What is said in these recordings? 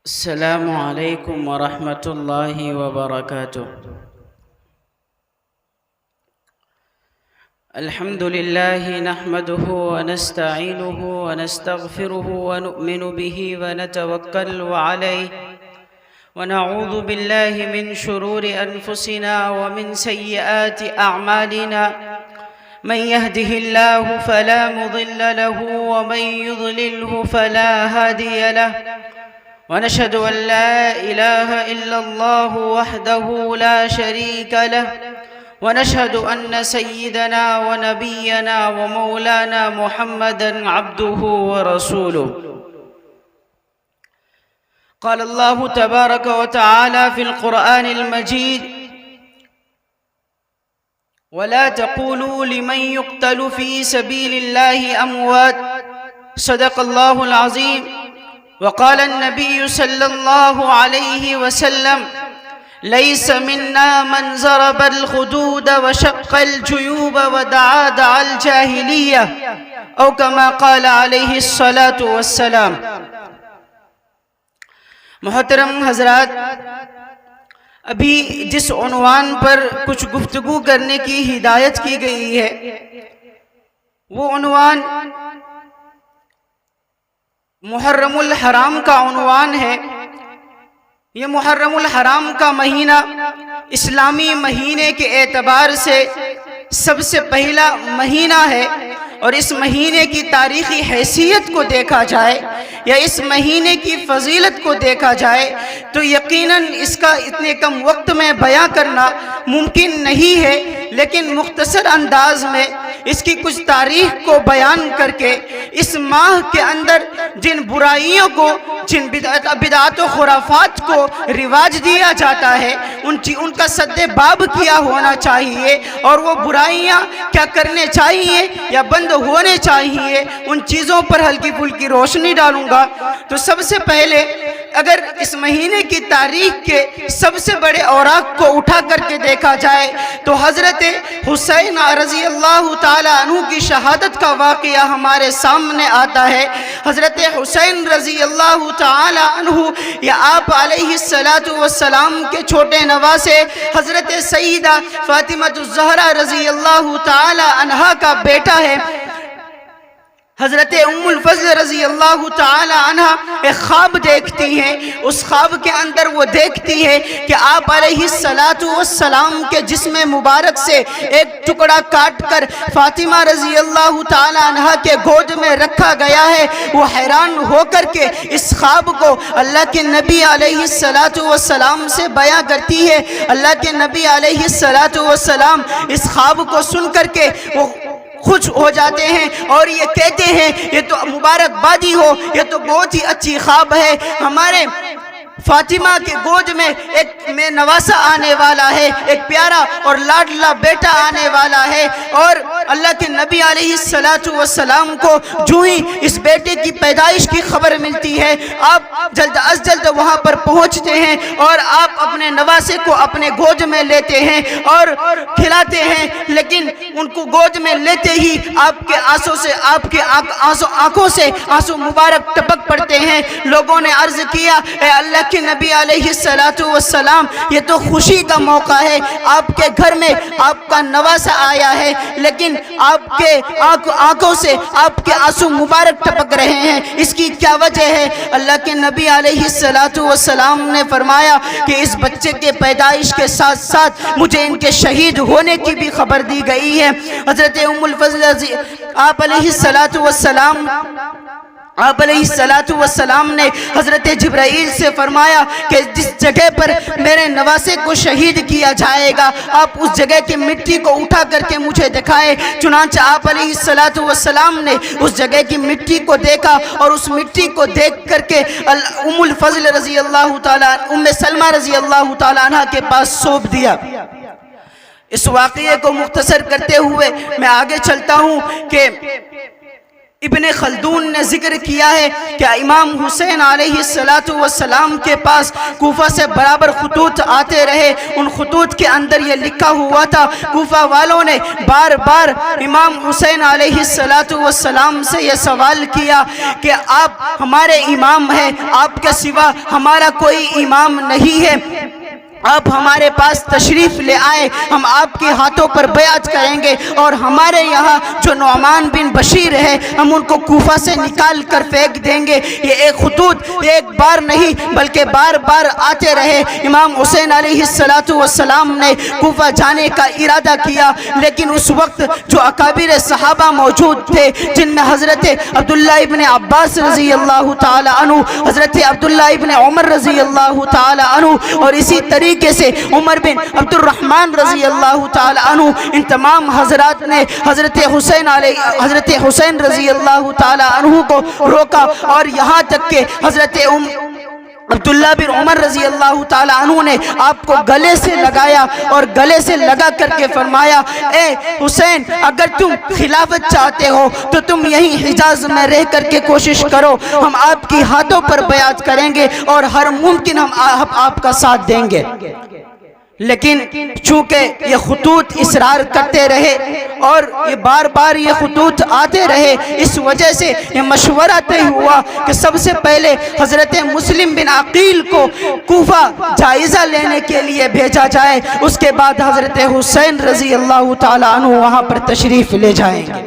السلام عليكم ورحمة الله وبركاته. الحمد لله نحمده ونستعينه ونستغفره ونؤمن به ونتوكل عليه ونعوذ بالله من شرور أنفسنا ومن سيئات أعمالنا. من يهده الله فلا مضل له ومن يضلله فلا هادي له، ونشهد أن لا إله إلا الله وحده لا شريك له، ونشهد أن سيدنا ونبينا ومولانا محمدًا عبده ورسوله. قال الله تبارك وتعالى في القرآن المجيد: ولا تقولوا لمن يقتل في سبيل الله أموات. صدق الله العظيم. وقال النبي صلى الله عليه وسلم: ليس منا من ضرب الخدود وشق الجيوب ودعا دعا الجاهلية، او كما قال عليه الصلاة والسلام. محترم حضرات، ابھی جس عنوان پر کچھ گفتگو کرنے کی ہدایت کی گئی ہے وہ عنوان محرم الحرام کا عنوان ہے. یہ محرم الحرام کا مہینہ اسلامی مہینے کے اعتبار سے سب سے پہلا مہینہ ہے، اور اس مہینے کی تاریخی حیثیت کو دیکھا جائے یا اس مہینے کی فضیلت کو دیکھا جائے تو یقیناً اس کا اتنے کم وقت میں بیان کرنا ممکن نہیں ہے، لیکن مختصر انداز میں اس کی کچھ تاریخ کو بیان کر کے اس ماہ کے اندر جن برائیوں کو، جن بدعات و خرافات کو رواج دیا جاتا ہے ان کا سد باب کیا ہونا چاہیے، اور وہ برائیاں کیا کرنے چاہیے یا بند ہونے چاہیے، ان چیزوں پر ہلکی پھلکی روشنی ڈالوں گا. تو سب سے پہلے اگر اس مہینے کی تاریخ کے سب سے بڑے اوراق کو اٹھا کر کے دیکھا جائے تو حضرت حسین رضی اللہ تعالی عنہ کی شہادت کا واقعہ ہمارے سامنے آتا ہے. حضرت حسین رضی اللہ تعالی عنہ یا آپ علیہ السلام کے چھوٹے نواسے حضرت سیدہ فاطمہ الزہرا رضی اللہ تعالی عنہا کا بیٹا ہے. حضرت ام الفضل رضی اللہ تعالی عنہ ایک خواب دیکھتی ہیں. اس خواب کے اندر وہ دیکھتی ہے کہ آپ علیہ السلام کے جسم مبارک سے ایک ٹکڑا کاٹ کر فاطمہ رضی اللہ تعالی عنہ کے گود میں رکھا گیا ہے. وہ حیران ہو کر کے اس خواب کو اللہ کے نبی علیہ السلام سے بیان کرتی ہے. اللہ کے نبی علیہ السلام اس خواب کو سن کر کے وہ خوش ہو جاتے ہیں اور یہ کہتے ہیں یہ تو مبارکبادی ہو، یہ تو بہت ہی اچھی خواب ہے. ہمارے فاطمہ کے گود میں ایک میں نواسا آنے والا ہے، ایک پیارا اور لاڈلا بیٹا آنے والا ہے. اور اللہ کے نبی علیہ السلام کو جو ہی اس بیٹے کی پیدائش کی خبر ملتی ہے آپ جلد از جلد وہاں پر پہنچتے ہیں اور آپ اپنے نواسے کو اپنے گود میں لیتے ہیں اور کھلاتے ہیں. لیکن ان کو گود میں لیتے ہی آپ کے آنکھوں سے آنسو مبارک ٹپک پڑتے ہیں. لوگوں نے عرض کیا اے اللہ کہ نبی علیہ السلام یہ تو خوشی کا موقع ہے، آپ کے گھر میں آپ کا نواسا آیا ہے، لیکن آپ کے آنکھوں سے آپ کے آنسو مبارک ٹپک رہے ہیں، اس کی کیا وجہ ہے؟ اللہ کے نبی علیہ السلام نے فرمایا کہ اس بچے کے پیدائش کے ساتھ ساتھ مجھے ان کے شہید ہونے کی بھی خبر دی گئی ہے. حضرت ام الفضل آپ علیہ السلام نے حضرت جبرائیل سے فرمایا کہ جس جگہ پر میرے نواسے کو شہید کیا جائے گا آپ اس جگہ کی مٹی کو اٹھا کر کے مجھے دکھائے. چنانچہ آپ علیہ السلام نے اس جگہ کی مٹی کو دیکھا اور اس مٹی کو دیکھ کر کے ام الفضل رضی اللہ تعالیٰ ام سلمہ رضی اللہ تعالیٰ عنہ کے پاس سونپ دیا. اس واقعے کو مختصر کرتے ہوئے میں آگے چلتا ہوں کہ ابن خلدون نے ذکر کیا ہے کہ امام حسین علیہ السلام کے پاس کوفہ سے برابر خطوط آتے رہے. ان خطوط کے اندر یہ لکھا ہوا تھا، کوفہ والوں نے بار بار امام حسین علیہ السلام سے یہ سوال کیا کہ آپ ہمارے امام ہیں، آپ کے سوا ہمارا کوئی امام نہیں ہے، آپ ہمارے پاس تشریف لے آئے، ہم آپ کے ہاتھوں پر بیعت کریں گے، اور ہمارے یہاں جو نعمان بن بشیر ہے ہم ان کو کوفہ سے نکال کر پھینک دیں گے. یہ ایک خطوط ایک بار نہیں بلکہ بار بار آتے رہے. امام حسین علیہ السلام نے کوفہ جانے کا ارادہ کیا، لیکن اس وقت جو اکابر صحابہ موجود تھے جن میں حضرت عبداللہ ابن عباس رضی اللہ تعالی عنہ، حضرت عبداللہ ابن عمر رضی اللہ تعالی عنہ، اور اسی طریقے سے عمر بن عبد الرحمن رضی اللہ تعالی عنہ، ان تمام حضرات نے حضرت حسین رضی اللہ تعالی عنہ کو روکا، اور یہاں تک کہ حضرت عبداللہ بن عمر رضی اللہ تعالی عنہ نے آپ کو گلے سے لگایا، اور گلے سے لگا کر کے فرمایا، اے حسین، اگر تم خلافت چاہتے ہو تو تم یہیں حجاز میں رہ کر کے کوشش کرو، ہم آپ کی ہاتھوں پر بیعت کریں گے اور ہر ممکن ہم آپ کا ساتھ دیں گے. لیکن چونکہ یہ خطوط اصرار کرتے رہے اور یہ بار بار یہ خطوط آتے رہے، اس وجہ سے یہ مشورہ طے ہوا کہ سب سے پہلے حضرت مسلم بن عقیل کو کوفہ جائزہ لینے کے لیے بھیجا جائے، اس کے بعد حضرت حسین رضی اللہ تعالی عنہ وہاں پر تشریف لے جائیں گے.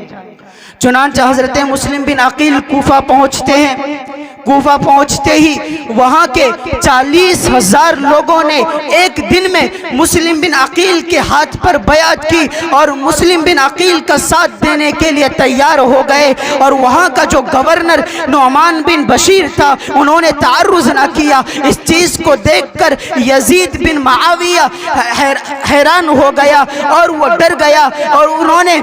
چنانچہ حضرت مسلم بن عقیل کوفہ پہنچتے ہیں. کوفہ پہنچتے ہی وہاں کے 40,000 لوگوں نے ایک دن میں مسلم بن عقیل کے ہاتھ پر بیعت کی اور مسلم بن عقیل کا ساتھ دینے کے لیے تیار ہو گئے. اور وہاں کا جو گورنر نعمان بن بشیر تھا انہوں نے تعرض نہ کیا. اس چیز کو دیکھ کر یزید بن معاویہ حیران ہو گیا اور وہ ڈر گیا، اور انہوں نے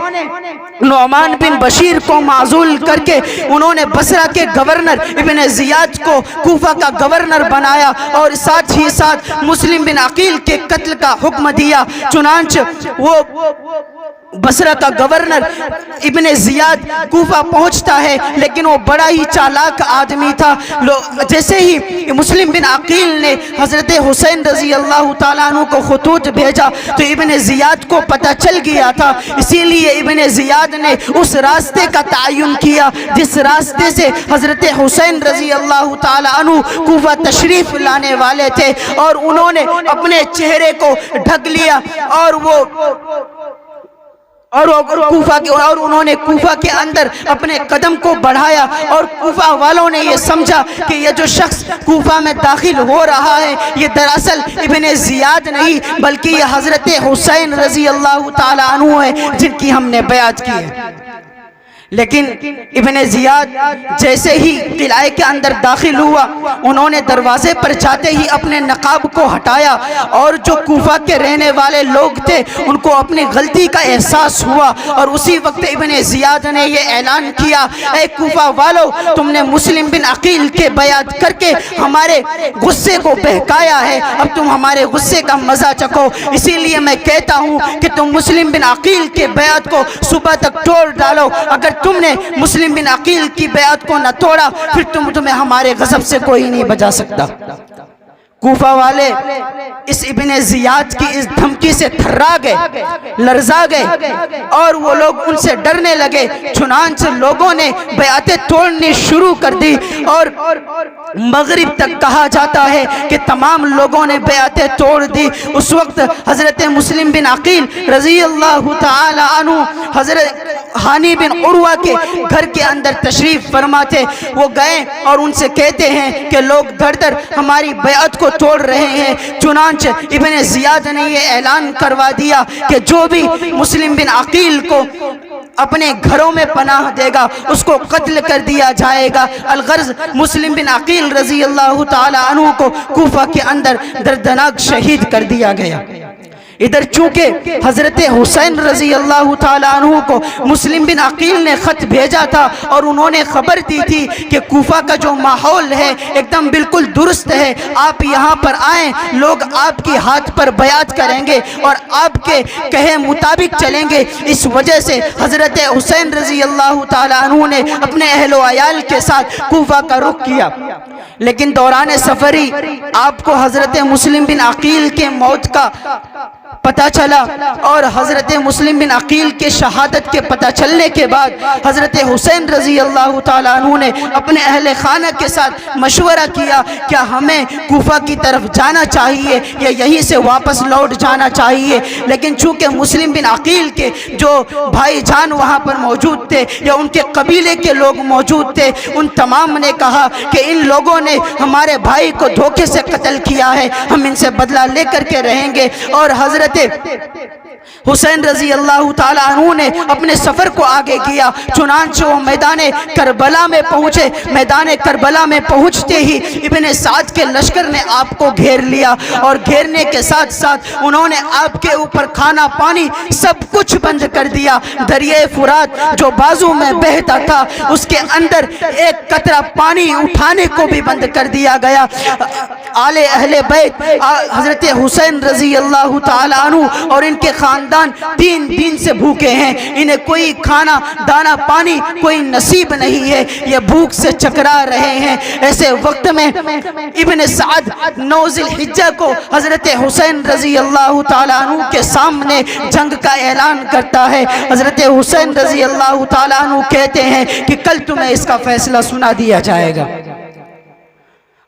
نعمان بن بشیر کو معزول کر کے انہوں نے بصرہ کے گورنر ابن زیاد کو کوفہ کا گورنر بنایا، اور ساتھ ہی ساتھ مسلم بن عقیل کے قتل کا حکم دیا. چنانچہ وہ بصرہ کا گورنر ابن زیاد کوفہ پہنچتا ہے، لیکن وہ بڑا ہی چالاک آدمی تھا. جیسے ہی مسلم بن عقیل نے حضرت حسین رضی اللہ تعالیٰ عنہ کو خطوط بھیجا تو ابن زیاد کو پتہ چل گیا تھا، اسی لیے ابن زیاد نے اس راستے کا تعین کیا جس راستے سے حضرت حسین رضی اللہ تعالیٰ عنہ کوفہ تشریف لانے والے تھے، اور انہوں نے اپنے چہرے کو ڈھک لیا اور انہوں نے کوفہ کے اندر اپنے قدم کو بڑھایا، اور کوفہ والوں نے یہ سمجھا کہ یہ جو شخص کوفہ میں داخل ہو رہا ہے یہ دراصل ابن زیاد نہیں بلکہ یہ حضرت حسین رضی اللہ تعالی عنہ ہے جن کی ہم نے بیعت کی ہے. لیکن ابن زیاد جیسے ہی قلعے کے اندر داخل ہوا انہوں نے دروازے پر جاتے ہی اپنے نقاب کو ہٹایا، اور جو کوفہ کے رہنے والے لوگ تھے ان کو اپنی غلطی کا احساس ہوا، اور اسی وقت ابن زیاد نے یہ اعلان کیا، اے کوفہ والو، تم نے مسلم بن عقیل کے بیعت کر کے ہمارے غصے کو بہکایا ہے، اب تم ہمارے غصے کا مزہ چکھو. اسی لیے میں کہتا ہوں کہ تم مسلم بن عقیل کے بیعت کو صبح تک توڑ ڈالو. اگر تم نے مسلم بن عقیل کی بیعت کو نہ توڑا پھر تمہیں ہمارے غضب سے کوئی نہیں بچا سکتا. کوفہ والے اس ابن زیاد کی اس دھمکی سے تھرا گئے، لرزا گئے، اور وہ لوگ ان سے ڈرنے لگے. چنانچہ لوگوں نے بیعتیں توڑنی شروع کر دی، اور مغرب تک کہا جاتا ہے کہ تمام لوگوں نے بیعتیں توڑ دی. اس وقت حضرت مسلم بن عقیل رضی اللہ تعالی عنہ حضرت ہانی بن عروہ کے گھر کے اندر تشریف فرما تھے. وہ گئے اور ان سے کہتے ہیں کہ لوگ دھڑ دھڑ ہماری بیعت کو توڑ رہے ہیں. چنانچہ ابن زیاد نے یہ اعلان کروا دیا کہ جو بھی مسلم بن عقیل کو اپنے گھروں میں پناہ دے گا اس کو قتل کر دیا جائے گا. الغرض مسلم بن عقیل رضی اللہ تعالی عنہ کو کوفہ کے اندر دردناک شہید کر دیا گیا. ادھر چونکہ حضرت حسین رضی اللہ تعالیٰ عنہ کو مسلم بن عقیل نے خط بھیجا تھا اور انہوں نے خبر دی تھی کہ کوفہ کا جو ماحول ہے ایک دم بالکل درست ہے، آپ یہاں پر آئیں، لوگ آپ کی ہاتھ پر بیعت کریں گے اور آپ کے کہے مطابق چلیں گے۔ اس وجہ سے حضرت حسین رضی اللہ تعالیٰ عنہ نے اپنے اہل و عیال کے ساتھ کوفہ کا رخ کیا، لیکن دوران سفری آپ کو حضرت مسلم بن عقیل کے موت کا پتہ چلا، اور حضرت مسلم بن عقیل کے شہادت کے پتہ چلنے کے بعد حضرت حسین رضی اللہ تعالیٰ عنہ نے اپنے اہل خانہ کے ساتھ مشورہ کیا کیا ہمیں کوفہ کی طرف جانا چاہیے یا یہیں سے واپس لوٹ جانا چاہیے۔ لیکن چونکہ مسلم بن عقیل کے جو بھائی جان وہاں پر موجود تھے یا ان کے قبیلے کے لوگ موجود تھے، ان تمام نے کہا کہ ان لوگوں نے ہمارے بھائی کو دھوکے سے قتل کیا ہے، ہم ان سے بدلہ لے کر کے رہیں گے۔ اور حضرت حسین رضی اللہ تعالیٰ عنہ نے اپنے سفر کو آگے کیا، چنانچہ وہ میدان کربلا میں پہنچے۔ میدان کربلا میں پہنچتے ہی ابن سعد کے لشکر نے آپ کو گھیر لیا، اور گھیرنے کے ساتھ ساتھ انہوں نے آپ کے اوپر کھانا پانی سب کچھ بند کر دیا۔ دریائے فرات جو بازو میں بہتا تھا اس کے اندر ایک قطرہ پانی اٹھانے کو بھی بند کر دیا گیا۔ آل اہل بیت حضرت حسین رضی اللہ تعالیٰ عنہ اور ان کے خاندان 3 دن سے بھوکے ہیں، انہیں کوئی کھانا دانا پانی کوئی نصیب نہیں ہے، یہ بھوک سے چکرا رہے ہیں۔ ایسے وقت میں ابن سعد 9 ذی الحجہ کو حضرت حسین رضی اللہ تعالیٰ عنہ کے سامنے جنگ کا اعلان کرتا ہے۔ حضرت حسین رضی اللہ تعالیٰ عنہ کہتے ہیں کہ کل تمہیں اس کا فیصلہ سنا دیا جائے گا۔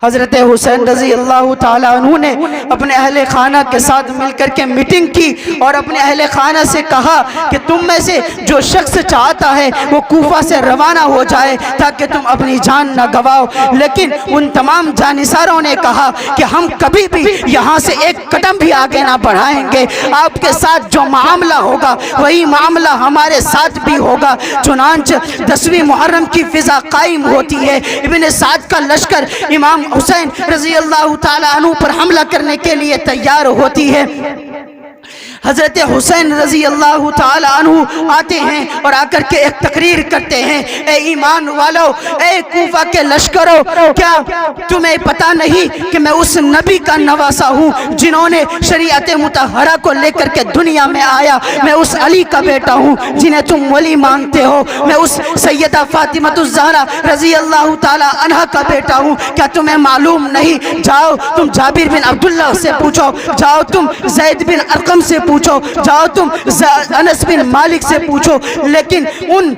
حضرت حسین رضی اللہ تعالیٰ عنہ نے اپنے اہل خانہ کے ساتھ مل کر کے میٹنگ کی اور اپنے اہل خانہ سے کہا کہ تم میں سے جو شخص چاہتا ہے وہ کوفہ سے روانہ ہو جائے تاکہ تم اپنی جان نہ گواؤ۔ لیکن ان تمام جانثاروں نے کہا کہ ہم کبھی بھی یہاں سے ایک قدم بھی آگے نہ بڑھائیں گے، آپ کے ساتھ جو معاملہ ہوگا وہی معاملہ ہمارے ساتھ بھی ہوگا۔ چنانچہ 10ویں محرم کی فضا قائم ہوتی ہے، ابن سعد کا لشکر امام حسین رضی اللہ تعالیٰ عنہ پر حملہ کرنے کے لیے تیار ہوتی ہے۔ حضرت حسین رضی اللہ تعالیٰ عنہ آتے ہیں اور آ کر کے ایک تقریر کرتے ہیں، اے ایمان والو، اے کوفہ کے لشکروں، کیا تمہیں پتہ نہیں کہ میں اس نبی کا نواسا ہوں جنہوں نے شریعت مطہرہ کو لے کر کے دنیا میں آیا؟ میں اس علی کا بیٹا ہوں جنہیں تم ولی مانگتے ہو، میں اس سیدہ فاطمہ الزہرا رضی اللہ تعالیٰ عنہ کا بیٹا ہوں، کیا تمہیں معلوم نہیں؟ جاؤ تم جابر بن عبداللہ سے پوچھو، جاؤ تم زید بن ارقم سے پوچھو، جاؤ تم انس بن مالک سے پوچھو۔ لیکن ان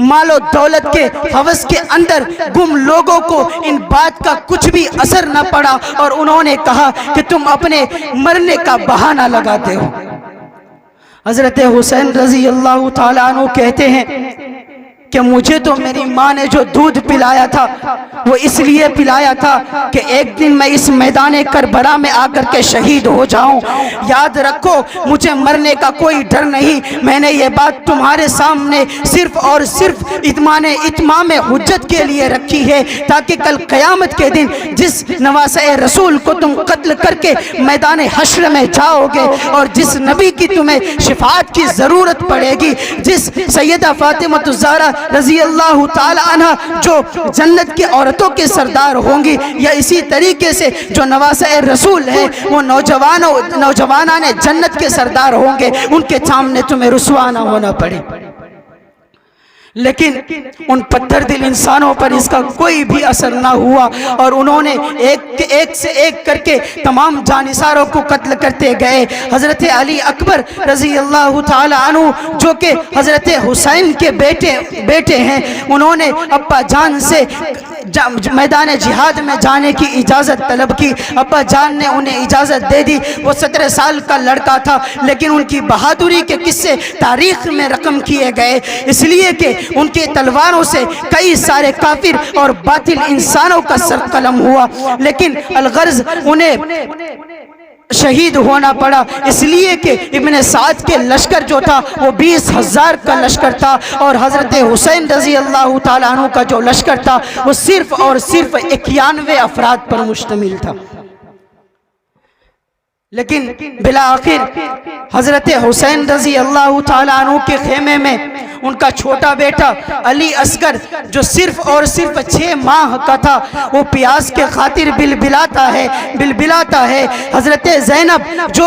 مال و دولت کے ہوس کے اندر گم لوگوں کو ان بات کا کچھ بھی اثر نہ پڑا اور انہوں نے کہا کہ تم اپنے مرنے کا بہانہ لگاتے ہو۔ حضرت حسین رضی اللہ تعالیٰ عنہ کہتے ہیں کہ مجھے تو میری ماں نے جو دودھ پلایا تھا وہ اس لیے پلایا تھا کہ ایک دن میں اس میدان کربلا میں آ کر کے شہید ہو جاؤں۔ یاد رکھو مجھے مرنے کا کوئی ڈر نہیں، میں نے یہ بات تمہارے سامنے صرف اور صرف اتمام حجت کے لیے رکھی ہے تاکہ کل قیامت کے دن جس نواسۂ رسول کو تم قتل کر کے میدان حشر میں جاؤ گے اور جس نبی کی تمہیں شفاعت کی ضرورت پڑے گی، جس سیدہ فاطمہ الزہرا رضی اللہ تعالی عنہ جو جنت کی عورتوں کے سردار ہوں گی، یا اسی طریقے سے جو نواسۂ رسول ہیں وہ نوجوانان جنت کے سردار ہوں گے، ان کے سامنے تمہیں رسوا نہ ہونا پڑے۔ لیکن ان پتھر دل انسانوں پر اس کا کوئی بھی اثر نہ ہوا اور انہوں نے ایک سے ایک کر کے تمام جانثاروں کو قتل کرتے گئے۔ حضرت علی اکبر رضی اللہ تعالی عنہ جو کہ حضرت حسین کے بیٹے ہیں، انہوں نے ابا جان سے میدان جہاد میں جانے کی اجازت طلب کی۔ ابا جان نے انہیں اجازت دے دی۔ وہ 17 سال کا لڑکا تھا، لیکن ان کی بہادری کے قصے تاریخ میں رقم کیے گئے، اس لیے کہ ان کے تلواروں سے کئی سارے کافر اور باطل انسانوں کا سر قلم ہوا، لیکن الغرض انہیں شہید ہونا پڑا، اس لیے کہ ابن سعد کے لشکر جو تھا وہ 20,000 کا لشکر تھا اور حضرت حسین رضی اللہ تعالیٰ عنہ کا جو لشکر تھا وہ صرف اور صرف 91 افراد پر مشتمل تھا۔ لیکن بالآخر حضرت حسین رضی اللہ تعالیٰ عنہ کے خیمے میں ان کا چھوٹا بیٹا علی اصغر جو صرف اور صرف 6 ماہ کا تھا، وہ پیاس کے خاطر بلبلاتا ہے۔ حضرت زینب جو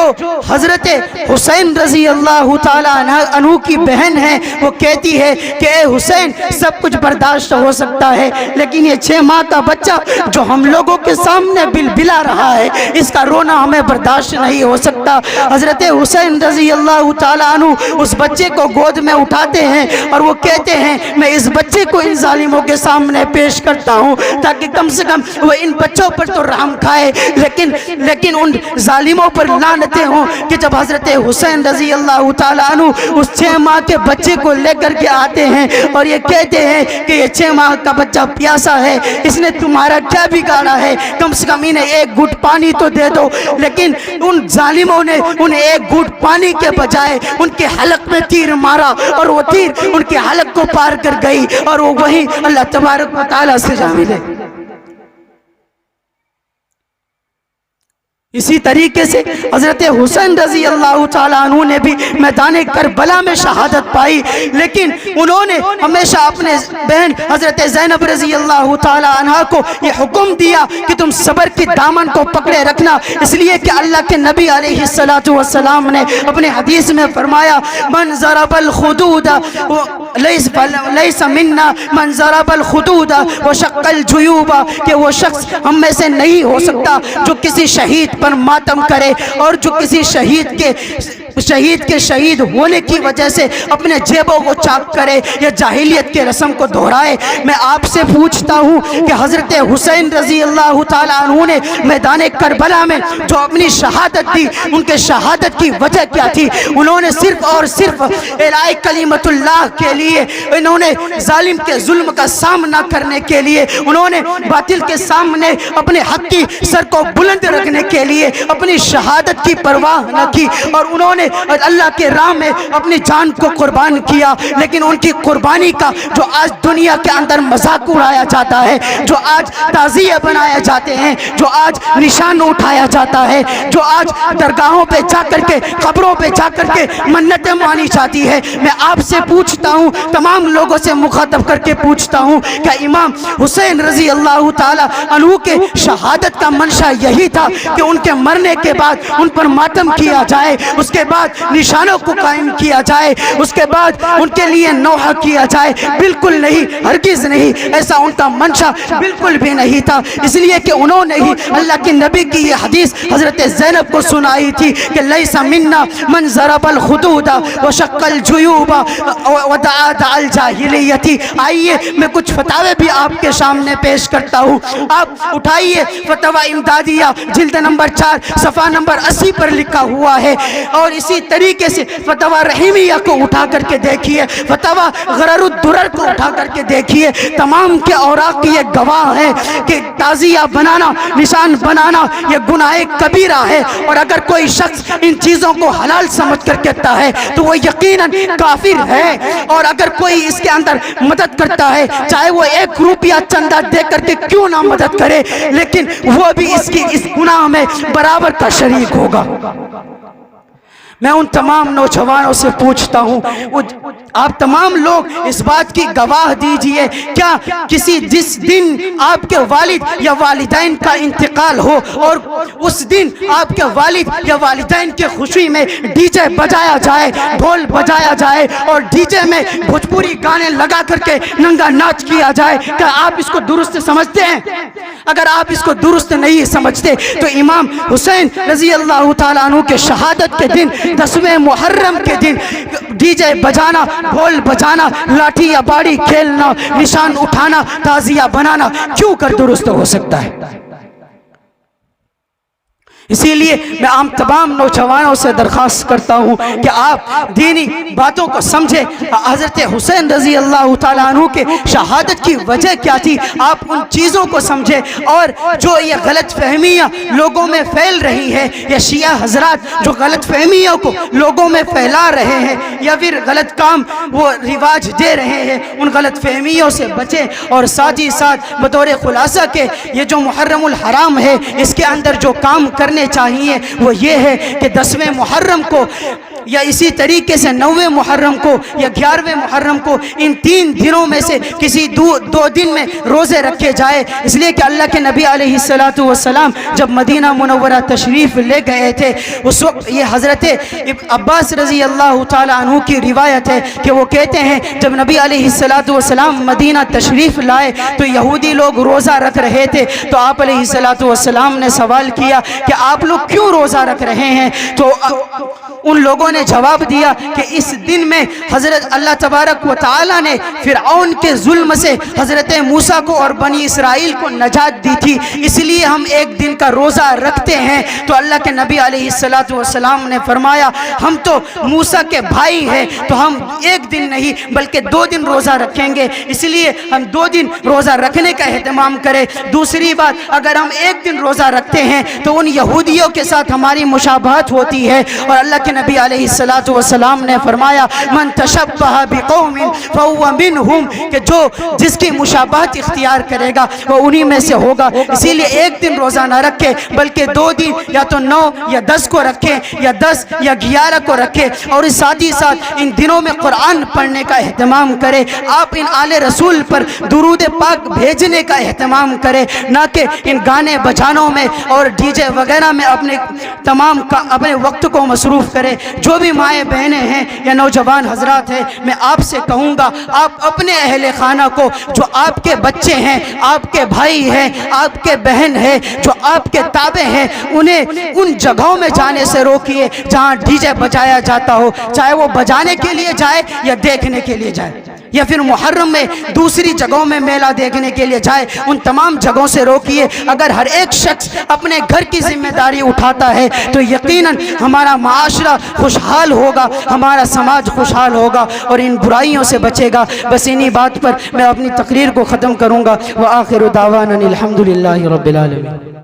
حضرت حسین رضی اللہ تعالیٰ عنہ کی بہن ہے، وہ کہتی ہے کہ اے حسین، سب کچھ برداشت ہو سکتا ہے، لیکن یہ 6 ماہ کا بچہ جو ہم لوگوں کے سامنے بلبلا رہا ہے، اس کا رونا ہمیں برداشت نہیں ہو سکتا۔ حضرت حسین رضی اللہ تعالیٰ عنہ اس بچے کو گود میں اٹھاتے ہیں اور وہ کہتے ہیں میں اس بچے کو ان ظالموں کے سامنے پیش کرتا ہوں تاکہ کم سے کم وہ ان بچوں پر تو رحم کھائے، لیکن ان ظالموں پر لعنتیں ہوں کہ جب حضرت حسین رضی اللہ تعالیٰ عنہ اس 6 ماہ کے بچے کو لے کر کے آتے ہیں اور یہ کہتے ہیں کہ یہ 6 ماہ کا بچہ پیاسا ہے، اس نے تمہارا کیا بگاڑا ہے، کم سے کم انہیں ایک گھٹ پانی تو دے دو۔ لیکن ان ظالموں نے انہیں ایک گھٹ پانی کے بجائے ان کے حلق میں تیر مارا اور وہ تیر ان کے حلق کو پار کر گئی اور وہ وہی اللہ تبارک و تعالیٰ سے جا ملے۔ اسی طریقے سے حضرت حسین رضی اللہ تعالیٰ عنہ نے بھی میدان کربلا میں شہادت پائی، لیکن انہوں نے ہمیشہ اپنے بہن حضرت زینب رضی اللہ تعالیٰ عنہ کو یہ حکم دیا کہ تم صبر کی دامن کو پکڑے رکھنا، اس لیے کہ اللہ کے نبی علیہ السلام نے اپنے حدیث میں فرمایا من ضرب الخدود لیس منا من ضرب الخدود وشق الجیوب، کہ وہ شخص ہم میں سے نہیں ہو سکتا جو کسی شہید پر ماتم کرے اور جو کسی شہید کے شہید ہونے کی وجہ سے اپنے جیبوں کو چاک کرے یا جاہلیت کے رسم کو دہرائے۔ میں آپ سے پوچھتا ہوں کہ حضرت حسین رضی اللہ تعالیٰ عنہ نے میدان کربلا میں جو اپنی شہادت دی، ان کے شہادت کی وجہ کیا تھی؟ انہوں نے صرف اور صرف اعلاء کلمت اللہ کے لیے، انہوں نے ظالم کے ظلم کا سامنا کرنے کے لیے، انہوں نے باطل کے سامنے اپنے حق کی سر کو بلند رکھنے کے لیے اپنی شہادت کی پرواہ نہ کی اور انہوں نے اللہ کے راہ میں اپنی جان کو قربان کیا۔ لیکن ان کی قربانی کا جو آج دنیا کے اندر مذاق اڑایا جاتا ہے، جو آج تعزیے بنائے جاتے ہیں، جو آج نشان اٹھایا جاتا ہے، جو آج درگاہوں پہ جا کر کے قبروں پہ جا کر کے منتیں مانی جاتی ہے، میں آپ سے پوچھتا ہوں، تمام لوگوں سے مخاطب کر کے پوچھتا ہوں کہ امام حسین رضی اللہ تعالی عنہ کے شہادت کا منشا یہی تھا کہ ان کے مرنے کے بعد ان پر ماتم کیا جائے، اس کے بعد نشانوں کو قائم کیا جائے، اس کے بعد ان کے لیے نوحہ کیا جائے؟ بالکل نہیں، ہرگز نہیں، ایسا ان کا منشا بالکل بھی نہیں تھا۔ اس لیے کہ انہوں نے ہی اللہ کے نبی کی یہ حدیث حضرت زینب کو سنائی تھی کہ لیس منا من ضرب الخدود وشق الجیوب ودعا دعا الجاہلیت۔ آئیے میں کچھ فتاوے بھی آپ کے سامنے پیش کرتا ہوں، آپ اٹھائیے فتویٰ امدادیہ جلد نمبر 4 صفحہ نمبر 80 پر لکھا ہوا ہے، اور اسی طریقے سے فتویٰ رحیمیہ کو اٹھا کر کے دیکھیے، فتویٰ غرر الدرر کو اٹھا کر کے دیکھیے، تمام کے اوراق کی یہ گواہ ہے کہ تعزیہ بنانا، نشان بنانا یہ گناہ کبیرہ ہے، اور اگر کوئی شخص ان چیزوں کو حلال سمجھ کر کہتا ہے تو وہ یقیناً کافر ہے، اور اگر کوئی اس کے اندر مدد کرتا ہے، چاہے وہ 1 روپیہ چندہ دے کر کے کیوں نہ مدد کرے، لیکن وہ بھی اس گناہ میں برابر کا شریک ہوگا۔ میں ان تمام نوجوانوں سے پوچھتا ہوں، آپ تمام لوگ اس بات کی گواہ دیجئے، کیا جس دن آپ کے والد یا والدین کا انتقال ہو اور اس دن آپ کے والد یا والدین کے خوشی میں ڈی جے بجایا جائے، ڈھول بجایا جائے اور ڈی جے میں بھوجپوری گانے لگا کر کے ننگا ناچ کیا جائے، کیا آپ اس کو درست سمجھتے ہیں؟ اگر آپ اس کو درست نہیں سمجھتے تو امام حسین رضی اللہ تعالیٰ عنہ کے شہادت کے دن 10ویں محرم کے دن ڈی جے بجانا، ڈھول بجانا، لاٹھی یا باڑی کھیلنا، نشان اٹھانا، تعزیہ بنانا کیوں کر درست ہو سکتا ہے؟ اسی لیے میں عام تمام نوجوانوں سے درخواست کرتا ہوں کہ آپ دینی باتوں کو سمجھیں۔ حضرت حسین رضی اللہ تعالیٰ عنہ کے شہادت کی وجہ کیا تھی، آپ ان چیزوں کو سمجھیں، اور جو یہ غلط فہمیاں لوگوں میں پھیل رہی ہے، یا شیعہ حضرات جو غلط فہمیوں کو لوگوں میں پھیلا رہے ہیں یا پھر غلط کام وہ رواج دے رہے ہیں، ان غلط فہمیوں سے بچیں، اور ساتھ ہی ساتھ بطور خلاصہ کے یہ جو محرم الحرام ہے، اس کے اندر جو کام کرنے کرنے چاہیے وہ یہ ہے کہ 10ویں محرم کو یا اسی طریقے سے 9ویں محرم کو یا 11ویں محرم کو ان 3 دنوں میں سے کسی دو دن میں روزے رکھے جائے، اس لیے کہ اللہ کے نبی علیہ السلام جب مدینہ منورہ تشریف لے گئے تھے اس وقت یہ حضرت عباس رضی اللہ تعالیٰ عنہ کی روایت ہے کہ وہ کہتے ہیں جب نبی علیہ السلام مدینہ تشریف لائے تو یہودی لوگ روزہ رکھ رہے تھے، تو آپ علیہ السلام نے سوال کیا کہ آپ لوگ کیوں روزہ رکھ رہے ہیں؟ تو ان لوگوں نے جواب دیا کہ اس دن میں حضرت اللہ تبارک و تعالی نے فرعون کے ظلم سے حضرت موسیٰ کو اور بنی اسرائیل کو نجات دی تھی، اس لیے ہم ایک دن کا روزہ رکھتے ہیں۔ تو اللہ کے نبی علیہ السلام نے فرمایا ہم تو موسیٰ کے بھائی ہیں، تو ہم ایک دن نہیں بلکہ 2 دن روزہ رکھیں گے، اس لیے ہم 2 دن روزہ رکھنے کا اہتمام کریں۔ دوسری بات، اگر ہم ایک دن روزہ رکھتے ہیں تو ان یہودیوں کے ساتھ ہماری مشابہت ہوتی ہے، اور اللہ کے نبی علیہ السلام نے فرمایا من تشبہ بقوم فہو منہم، کہ جس کی مشابہت اختیار کرے گا وہ انہی میں سے ہوگا، اسی لیے ایک دن روزہ نہ رکھے بلکہ 2 دن یا تو 9 یا 10 کو رکھے یا 10 یا 11 کو رکھے، اور ساتھ ہی ساتھ ان دنوں میں قرآن پڑھنے کا اہتمام کرے۔ آپ ان آل رسول پر درود پاک بھیجنے کا اہتمام کرے، نہ کہ ان گانے بجانوں میں اور ڈی جے وغیرہ میں اپنے وقت کو مصروف کرے۔ جو بھی مائیں بہنیں ہیں یا نوجوان حضرات ہیں، میں آپ سے کہوں گا آپ اپنے اہل خانہ کو، جو آپ کے بچے ہیں، آپ کے بھائی ہیں، آپ کے بہن ہیں، جو آپ کے تابع ہیں، انہیں ان جگہوں میں جانے سے روکیے جہاں ڈی جے بجایا جاتا ہو، چاہے وہ بجانے کے لیے جائے یا دیکھنے کے لیے جائے، یا پھر محرم میں دوسری جگہوں میں میلہ دیکھنے کے لیے جائے، ان تمام جگہوں سے روکیے۔ اگر ہر ایک شخص اپنے گھر کی ذمہ داری اٹھاتا ہے تو یقیناً ہمارا معاشرہ خوشحال ہوگا، ہمارا سماج خوشحال ہوگا اور ان برائیوں سے بچے گا۔ بس انہی بات پر میں اپنی تقریر کو ختم کروں گا۔ وآخر دعوانا الحمدللہ رب العالمین۔